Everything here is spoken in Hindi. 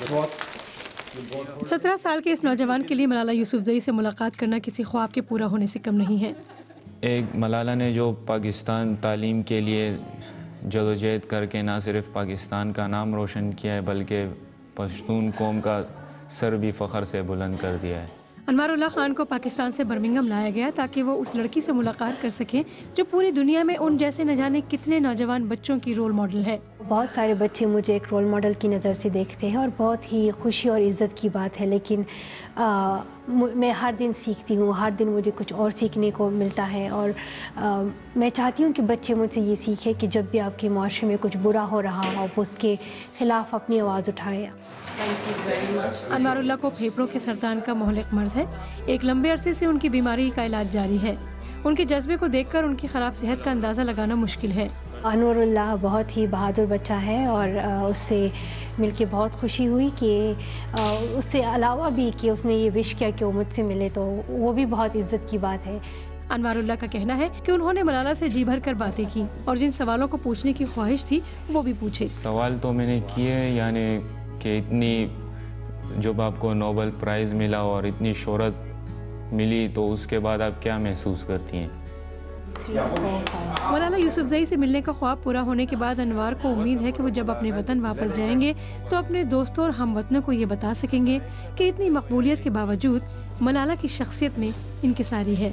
17 साल के इस नौजवान के लिए मलाला यूसुफजई से मुलाकात करना किसी ख्वाब के पूरा होने से कम नहीं है। एक मलाला ने जो पाकिस्तान तालीम के लिए जदोजहद करके ना सिर्फ पाकिस्तान का नाम रोशन किया है बल्कि पश्तून कौम का सर भी फ़ख्र से बुलंद कर दिया है। अनवारुल्लाह खान को पाकिस्तान से बर्मिंघम लाया गया ताकि वो उस लड़की से मुलाकात कर सकें जो पूरी दुनिया में उन जैसे न जाने कितने नौजवान बच्चों की रोल मॉडल है। बहुत सारे बच्चे मुझे एक रोल मॉडल की नज़र से देखते हैं और बहुत ही खुशी और इज़्ज़त की बात है, लेकिन मैं हर दिन सीखती हूँ, हर दिन मुझे कुछ और सीखने को मिलता है और मैं चाहती हूँ कि बच्चे मुझसे ये सीखें कि जब भी आपके माशरे में कुछ बुरा हो रहा हो आप उसके ख़िलाफ़ अपनी आवाज़ उठाएं। अनवारुल्लाह को फेफड़ों के सरतान का मोहलिक मर्ज है। एक लंबे अरसे से उनकी बीमारी का इलाज जारी है। उनके जज्बे को देखकर उनकी ख़राब सेहत का अंदाज़ा लगाना मुश्किल है। अनवारुल्लाह बहुत ही बहादुर बच्चा है और उससे मिलके बहुत खुशी हुई कि उससे अलावा भी कि उसने ये विश किया कि वो मुझसे मिले, तो वो भी बहुत इज़्ज़त की बात है। अनवारुल्लाह का कहना है कि उन्होंने मलाला से जी भर कर बातें की और जिन सवालों को पूछने की ख्वाहिश थी वो भी पूछे। सवाल तो मैंने किए, यानी कि इतनी जब आपको नोबेल प्राइज़ मिला और इतनी शोहरत मिली तो उसके बाद आप क्या महसूस करती हैं? मलाला यूसुफजई से मिलने का ख्वाब पूरा होने के बाद अनवार को उम्मीद है कि वो जब अपने वतन वापस जाएंगे तो अपने दोस्तों और हमवतनों को ये बता सकेंगे कि इतनी मकबूलियत के बावजूद मलाला की शख्सियत में इनकिसारी है।